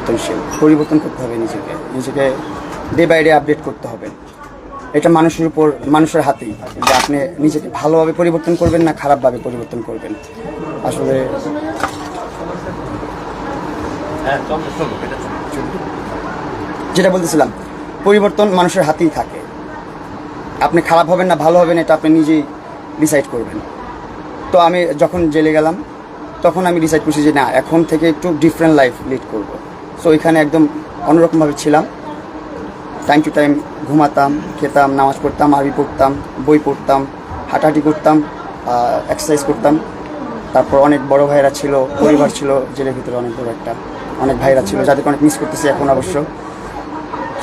পরিবর্তনশীল, পরিবর্তন করতে হবে নিজেকে, নিজেকে ডে বাই ডে আপডেট করতে হবে। এটা মানুষের উপর, মানুষের হাতেই, যে আপনি নিজেকে ভালোভাবে পরিবর্তন করবেন না খারাপভাবে পরিবর্তন করবেন। আসলে যেটা বলতেছিলাম, পরিবর্তন মানুষের হাতেই থাকে। আপনি খারাপ হবেন না ভালো হবেন এটা আপনি নিজেই ডিসাইড করবেন। তো আমি যখন জেলে গেলাম তখন আমি ডিসাইড করছি যে না, এখন থেকে একটু ডিফারেন্ট লাইফ লিড করব। সো এখানে একদম অন্যরকমভাবে ছিলাম। টাইম টু টাইম ঘুমাতাম, খেতাম, নামাজ পড়তাম, আরবি পড়তাম, বই পড়তাম, হাঁটাহাঁটি করতাম, এক্সারসাইজ করতাম। তারপর অনেক বড় ভাইরা ছিল, পরিবার ছিল জেলের ভিতরে, অনেক বড় একটা, অনেক ভাইরা ছিল যাদেরকে অনেক মিস করতেছি এখন অবশ্য।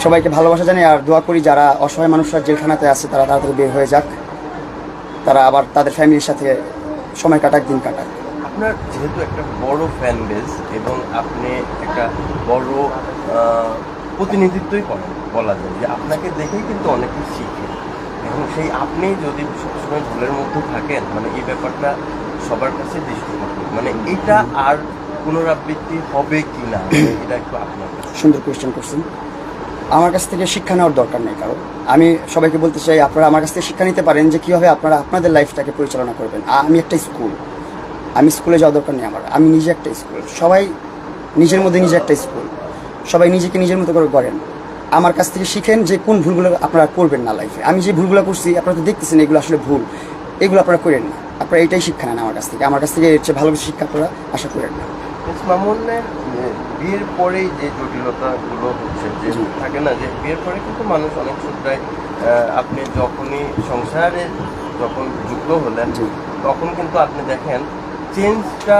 সবাইকে ভালোবাসা জানাই আর দোয়া করি যারা অসহায় মানুষরা জেলখানাতে আছে তারা তাড়াতাড়ি বের হয়ে যাক, তারা আবার তাদের ফ্যামিলির সাথে সময় কাটাক, দিন কাটাক। আপনার যেহেতু একটা বড় ফ্যান বেস এবং আপনি একটা বড় প্রতিনিধিত্বই করেন, বলা যায় যে আপনাকে দেখেই কিন্তু অনেকে শিখে, এবং সেই আপনি যদি সবসময় ভুলের মধ্যে থাকেন, মানে এই ব্যাপারটা সবার কাছে দৃষ্টিকটু, মানে এটা আর পুনরাবৃত্তি হবে কি না, এটা একটু আপনার কাছে। সুন্দর কোয়েশ্চেন করছেন। আমার কাছ থেকে শিক্ষা নেওয়ার দরকার নেই কারণ আমি সবাইকে বলতে চাই আপনারা আমার কাছ থেকে শিক্ষা নিতে পারেন যে কীভাবে আপনারা আপনাদের লাইফটাকে পরিচালনা করবেন। আমি একটা স্কুল, আমি স্কুলে যাওয়া দরকার নেই আমার, আমি নিজে একটা স্কুল। সবাই নিজের মধ্যে নিজে একটা স্কুল, সবাই নিজেকে নিজের মতো করে করেন। আমার কাছ থেকে শিখেন যে কোন ভুলগুলো আপনারা করবেন না লাইফে। আমি যে ভুলগুলো করছি আপনারা তো দেখতেছেন এগুলো আসলে ভুল, এগুলো আপনারা করেন না। আপনারা এইটাই শিক্ষা নেন আমার কাছ থেকে, আমার কাছ থেকে এর চেয়ে ভালো কিছু শিক্ষা আপনারা আশা করেন না। মামুনের বিয়ের পরেই যে জটিলতাগুলো হচ্ছে, যে থাকে না যে বিয়ের পরে কিন্তু মানুষ অনেক সূত্রায়, আপনি যখনই সংসারে যখন যুক্ত হলেন তখন কিন্তু আপনি দেখেন চেঞ্জটা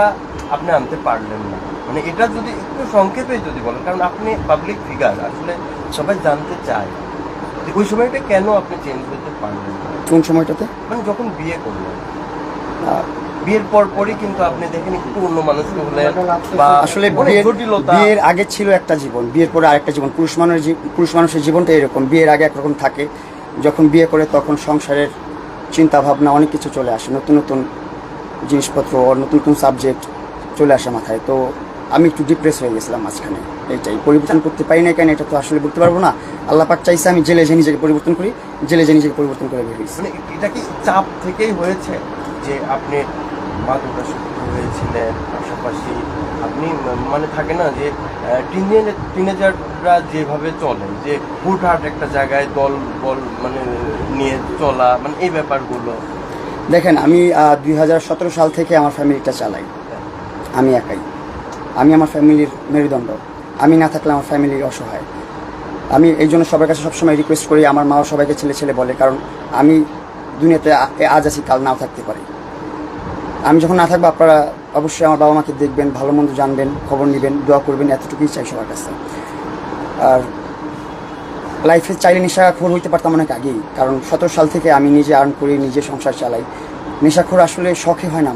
আপনি আনতে পারলেন না। মানে এটা যদি একটু সংক্ষেপে যদি বলেন, কারণ আপনি পাবলিক ফিগার, আসলে সবাই জানতে চায় ওই সময়টা কেন আপনি চেঞ্জ হতে পারলেন না। কোন সময়টাতে? মানে যখন বিয়ে করলেন, বিয়ের পরই কিন্তু আপনি দেখেন একটু অন্য মানুষ হলেন, বা আসলে বিয়ের আগে ছিল একটা জীবন, বিয়ের পরে আরেকটা জীবন। পুরুষ মানুষের জীবনটা এরকম, বিয়ের আগে একরকম থাকে, যখন বিয়ে করে তখন সংসারের চিন্তা ভাবনা অনেক কিছু চলে আসে, নতুন নতুন জিনিসপত্র, নতুন নতুন সাবজেক্ট চলে আসে মাথায়। তো আমি একটু ডিপ্রেস হয়ে গেছিলাম মাঝখানে, এইটাই। পরিবর্তন করতে পারি না কেন এটা তো আসলে বলতে পারবো না। আল্লাহ পাক চাইছে আমি জেলে যে নিজেকে পরিবর্তন করি, জেলে যে নিজেকে পরিবর্তন করে বেরিয়েছি। মানে এটা কি চাপ থেকেই হয়েছে যে আপনি মাদকাসক্ত হয়েছিলেন, পাশাপাশি আপনি মানে থাকে না যে টিনেজাররা যেভাবে চলে, যে হুটহাট একটা জায়গায় দল বল মানে নিয়ে চলা, মানে এই ব্যাপারগুলো। দেখেন আমি 2017 সাল থেকে আমার ফ্যামিলিটা চালাই, আমি একাই। আমি আমার ফ্যামিলির মেরুদণ্ড, আমি না থাকলে আমার ফ্যামিলি অসহায়। আমি এই জন্য সবার কাছে সবসময় রিকোয়েস্ট করি, আমার মাও সবাইকে ছেলে ছেলে বলে, কারণ আমি দুনিয়াতে আজ আছি কাল নাও থাকতে পারি। আমি যখন না থাকবো আপনারা অবশ্যই আমার বাবা মাকে দেখবেন, ভালো মন্দ জানবেন, খবর নেবেন, দোয়া করবেন, এতটুকুই চাই সবার কাছে। আর লাইফে চাইলে নেশাখোর হইতে পারতাম অনেক আগেই, কারণ 17 সাল থেকে আমি নিজে আর্ন করি, নিজে সংসার চালাই। নেশাখোর আসলে শখে হয় না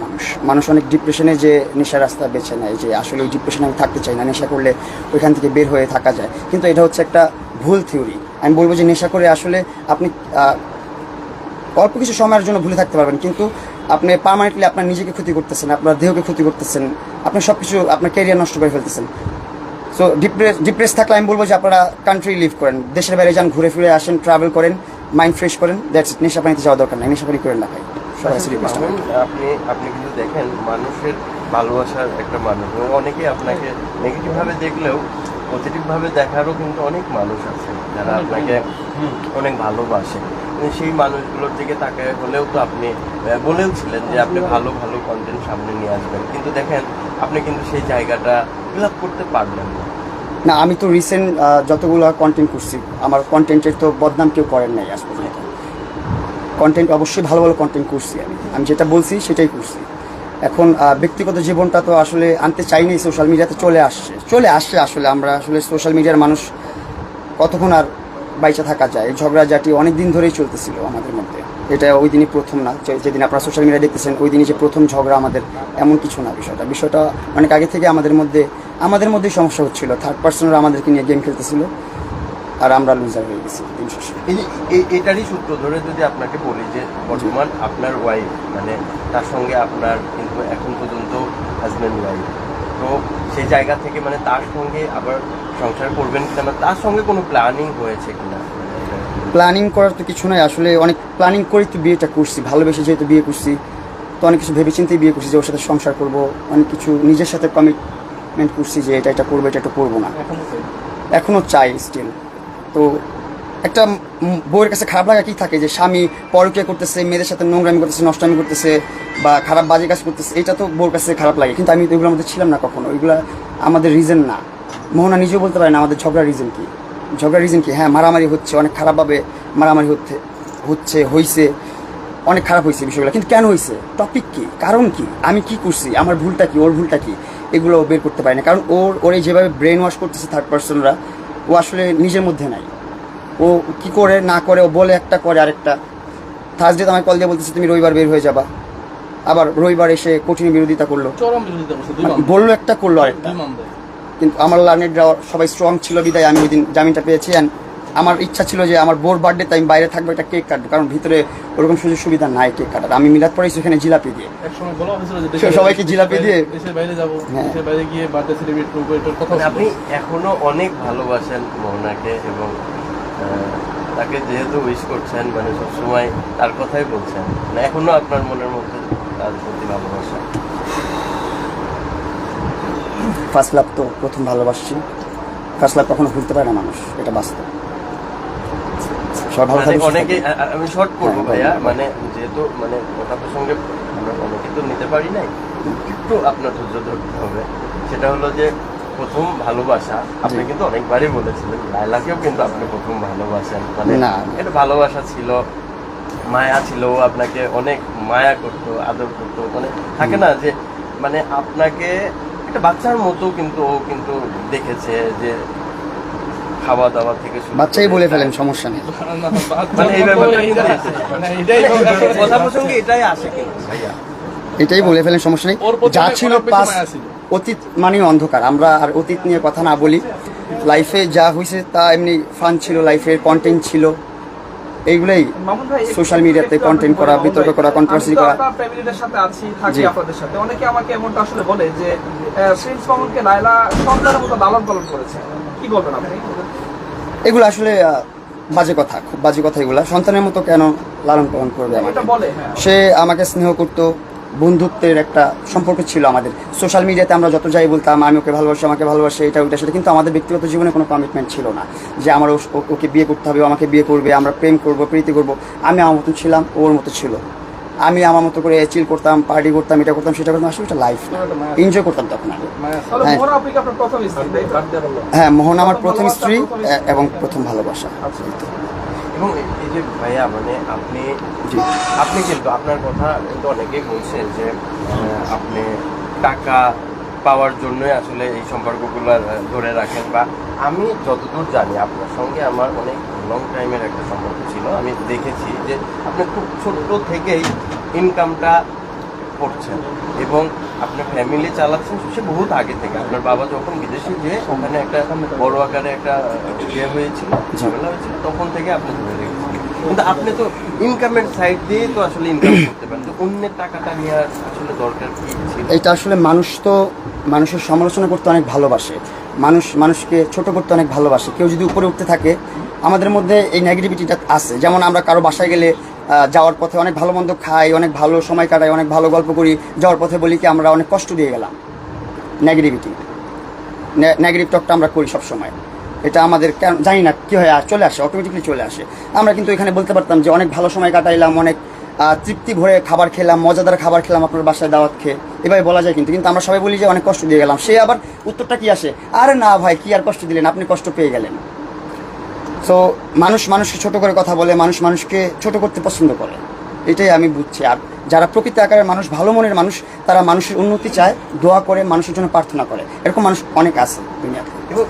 মানুষ অনেক ডিপ্রেশনে যে নেশার রাস্তা বেছে নেয়, যে আসলে ওই ডিপ্রেশনে আমি থাকতে চাই না, নেশা করলে ওইখান থেকে বের হয়ে থাকা যায়। কিন্তু এটা হচ্ছে একটা ভুল থিওরি। আমি বলবো যে নেশা করে আসলে আপনি অল্প কিছু সময়ের জন্য ভুলে থাকতে পারবেন, কিন্তু আপনি পার্মানেন্টলি আপনার নিজেকে ক্ষতি করতেছেন, আপনার দেহকে ক্ষতি করতেছেন, আপনি সব কিছু, আপনার ক্যারিয়ার নষ্ট করে ফেলতেছেন। সো ডিপ্রেস থাকলে আমি বলবো যে আপনারা কান্ট্রি লিভ করেন, দেশের বাইরে যান, ঘুরে ফিরে আসেন, ট্রাভেল করেন, মাইন্ড ফ্রেশ করেন, দ্যাটস ইট। নেশা পানিতে যাওয়া দরকার নাই, নেশা পানি করেন না ভাই। আপনি কিন্তু দেখেন মানুষের ভালোবাসার একটা মানুষ, অনেকেই আপনাকে নেগেটিভভাবে দেখলেও পজিটিভভাবে দেখারও কিন্তু অনেক মানুষ আছে যারা আপনাকে অনেক ভালোবাসে। সেই মানুষগুলোর দিকে তাকায় হলেও তো আপনি বলেও ছিলেন যে আপনি ভালো ভালো কন্টেন্ট সামনে নিয়ে আসবেন, কিন্তু দেখেন আপনি কিন্তু সেই জায়গাটা ফিল আপ করতে পারলেন না। না, আমি তো রিসেন্ট যতগুলো কন্টেন্ট করছি, আমার কন্টেন্টের তো বদনাম কেউ করেন নাই আজ পর্যন্ত। কন্টেন্ট অবশ্যই ভালো ভালো কন্টেন্ট করছি, আমি যেটা বলছি সেটাই করছি। এখন ব্যক্তিগত জীবনটা তো আসলে আনতে চাইনি, সোশ্যাল মিডিয়াতে চলে আসছে। আসলে আমরা আসলে সোশ্যাল মিডিয়ার মানুষ কতক্ষণ আর বাইচা থাকা যায়? ঝগড়াঝাটি অনেক দিন ধরেই চলতেছিল আমাদের মধ্যে, এটা ওই দিনই প্রথম না। যেদিন আপনারা সোশ্যাল মিডিয়া দেখতেছেন ওই দিনই যে প্রথম ঝগড়া আমাদের, এমন কিছু না। বিষয়টা অনেক আগে থেকে আমাদের মধ্যেই সমস্যা হচ্ছিল। থার্ড পার্সনরা আমাদেরকে নিয়ে গেম খেলতেছিল আর আমরা লুজার হয়ে গেছি দিন শেষে। এটারই সূত্র ধরে যদি আপনাকে বলি যে বর্তমান আপনার ওয়াইফ, মানে তার সঙ্গে আপনার কিন্তু এখন পর্যন্ত হাজব্যান্ড ওয়াইফ, তো সেই জায়গা থেকে মানে তার সঙ্গে আবার সংসার করবেন কিনা, তার সঙ্গে কোনো প্ল্যানিং হয়েছে কিনা? প্ল্যানিং করার তো কিছু নয় আসলে, অনেক প্ল্যানিং করেই তো বিয়েটা করছি, ভালোবেসে যেহেতু বিয়ে করছি তো অনেক কিছু ভেবেচিন্তেই বিয়ে করছি যে ওর সাথে সংসার করব, অনেক কিছু নিজের সাথে কমিটমেন্ট করছি যে এটা করবো, এটা করবো না, এখনও চাই স্টিল। তো একটা বউয়ের কাছে খারাপ লাগা কি থাকে যে স্বামী পরকীয়া করতেছে, মেয়েদের সাথে নোংরামি করতেছে, নষ্টামি করতেছে বা খারাপ বাজে কাজ করতেছে, এটা তো বউর কাছে খারাপ লাগে। কিন্তু আমি তো এগুলোর মধ্যে ছিলাম না কখনো, এগুলো আমাদের রিজন না। মোহনা নিজেও বলতে পারে না আমাদের ঝগড়ার রিজন কি। ঝগড়ার রিজন কি? হ্যাঁ, মারামারি হচ্ছে, অনেক খারাপভাবে মারামারি হয়েছে, অনেক খারাপ হয়েছে বিষয়গুলো, কিন্তু কেন হয়েছে, টপিক কি, কারণ কি, আমি কি করছি, আমার ভুলটা কি, ওর ভুলটা কি, এগুলো বের করতে পারি না। কারণ ওর এই যেভাবে ব্রেন ওয়াশ করতেছে থার্ড পার্সনরা, ও আসলে নিজের মধ্যে নাই। ও কি করে না করে, ও বলে একটা করে আরেকটা। থার্সডে তো আমায় কল দিয়ে বলতেছে তুমি রবিবার বের হয়ে যাবা, আবার রবিবার এসে কঠিন বিরোধিতা করলো, বললো একটা করলো আরেকটা। কিন্তু আমার লার্নেডরা সবাই স্ট্রং ছিল বিদায় আমি ওই দিন জামিনটা পেয়েছি। অ্যান্ড আমার ইচ্ছা ছিল যে আমার বোর বার্থডেতে আমি বাইরে থাকবো, একটা কেক কাটবো, কারণ ভিতরে ওরকম সুযোগ সুবিধা নাই কেক কাটার। আমি মিলাদ পড়েছি ওখানে জিলাপি দিয়ে, সবাইকে জিলাপি দিয়ে আপনি এখনো অনেক ভালোবাসেন মোহনাকে এবং তাকে যেহেতু উইশ করছেন মানে সবসময় তার কথাই বলছেন, মানে এখনো আপনার মনের মধ্যে তার প্রতি ভালোবাসা। ফার্স্ট লাভ তো প্রথম ভালোবাসছি, ফার্স্ট লাভ কখনো ভুলতে পারে না মানুষ, এটা বাস্তব। সব ভালো থাকবে। অনেকে আমি শর্ট করবো ভাইয়া, মানে যেহেতু মানে কথা প্রসঙ্গে আমরা অনেকে তো নিতে পারি নাই, একটু আপনার ধৈর্য ধরতে হবে। সেটা হলো যে প্রথম ভালোবাসা আপনি কিন্তু অনেকবারই বলেছিলেন, লাইলাকেও কিন্তু আপনি প্রথম ভালোবাসেন, মানে না এটা ভালোবাসা ছিল, মায়া ছিল, আপনাকে অনেক মায়া করতো, আদর করতো, মানে থাকে না যে মানে আপনাকে একটা বাচ্চার মতো কিন্তু ও কিন্তু দেখেছে যে খাওয়া দাওয়া থেকে বাচ্চাই বলে ফেলেন, সমস্যা নেই। মানে এই ব্যাপারটা কিন্তু কথা প্রসঙ্গে এটাই আসে কিন্তু ভাইয়া, এটাই বলে ফেলেন, সমস্যা নেই। যা ছিল পাস, অতীত মানে অন্ধকার। আমরা আর অতীত নিয়ে কথা না বলি। লাইফে যা হয়েছে তা এমনি ফান ছিল, লাইফের কন্টেন্ট ছিল, এইগুলাই সোশ্যাল মিডিয়াতে কন্টেন্ট করা, বিতর্ক করা, কন্ট্রোভার্সি করা। ফ্যামিলিদের সাথে আছি, থাকি আপনাদের সাথে। অনেকে আমাকে এমনটা আসলে বলে যে প্রিন্স মামুনকে লায়লা সন্তানের মতো লালন পালন করেছে, কি বলবেন আপনি? এগুলো আসলে বাজে কথা, খুব বাজে কথা। এগুলা সন্তানের মতো কেন লালন পালন করবে আমাকে? এটা বলে, হ্যাঁ। সে আমাকে স্নেহ করতো, বন্ধুত্বের একটা সম্পর্ক ছিল আমাদের। সোশ্যাল মিডিয়াতে আমরা যত যাই বলতাম আমি ওকে ভালোবাসি, আমাকে ভালোবাসে, এটা ওইটা সেটা, কিন্তু আমাদের ব্যক্তিগত জীবনে কোনো কমিটমেন্ট ছিল না যে আমার ওকে বিয়ে করতে হবে, আমাকে বিয়ে করবে, আমরা প্রেম করবো, প্রীতি করবো। আমি আমার মতন ছিলাম, ওর মতো ছিল। আমি আমার মতো করে চিল করতাম, পার্টি করতাম, এটা করতাম, সেটা করতাম, আসলে এটা লাইফ না, এনজয় করতাম তখন আগে। হ্যাঁ, মোহন আমার প্রথম স্ত্রী এবং প্রথম ভালোবাসা। এবং এই যে ভাইয়া মানে আপনি কিন্তু আপনার কথা কিন্তু অনেকেই বলছেন যে আপনি টাকা পাওয়ার জন্যই আসলে এই সম্পর্কগুলো ধরে রাখেন, বা আমি যতদূর জানি আপনার সঙ্গে আমার অনেক লং টাইমের একটা সম্পর্ক ছিল। আমি দেখেছি যে আপনি খুব ছোট্ট থেকেই ইনকামটা করছেন এবং আপনার ফ্যামিলি চালাচ্ছেন সে বহুত আগে থেকে। আপনার বাবা যখন বিদেশে যেয়ে ওখানে একটা বড় আকারে একটা ইয়ে হয়েছিল, ঝামেলা হয়েছিল, তখন থেকে আপনি ধরে রেখেছেন। কিন্তু আপনি তো ইনকামের সাইড দিয়ে তো আসলে ইনকাম করতে পারেন, তো অন্যের টাকাটা নেওয়ার আসলে দরকার কি ছিল? এটা আসলে মানুষ তো মানুষের সমালোচনা করতে অনেক ভালোবাসে, মানুষকে ছোট করতে অনেক ভালোবাসে। কেউ যদি উপরে উঠতে থাকে, আমাদের মধ্যে এই নেগেটিভিটিটা আছে। যেমন আমরা কারো বাসায় গেলে যাওয়ার পথে অনেক ভালো মন্দ খাই, অনেক ভালো সময় কাটাই, অনেক ভালো গল্প করি, যাওয়ার পথে বলি কি আমরা অনেক কষ্ট দিয়ে গেলাম। নেগেটিভ টকটা আমরা করি সবসময়। এটা আমাদের কেন জানি না কী হয়, চলে আসে, অটোমেটিকলি চলে আসে। আমরা কিন্তু এখানে বলতে পারতাম যে অনেক ভালো সময় কাটাইলাম, অনেক তৃপ্তি ভরে খাবার খেলাম, মজাদার খাবার খেলাম আপনার বাসায় দাওয়াত খেয়ে, এভাবে বলা যায়। কিন্তু আমরা সবাই বলি যে অনেক কষ্ট দিয়ে গেলাম। সে আবার উত্তরটা কি আসে, আরে না ভাই, কি আর কষ্ট দিলেন, আপনি কষ্ট পেয়ে গেলেন। সো মানুষকে ছোট করে কথা বলে, মানুষকে ছোট করতে পছন্দ করে, এটাই আমি বুঝছি। আর যারা প্রকৃত আকারের মানুষ, ভালো মনের মানুষ, তারা মানুষের উন্নতি চায়, দোয়া করে, মানুষের জন্য প্রার্থনা করে, এরকম মানুষ অনেক আছে দুনিয়াতে। এবং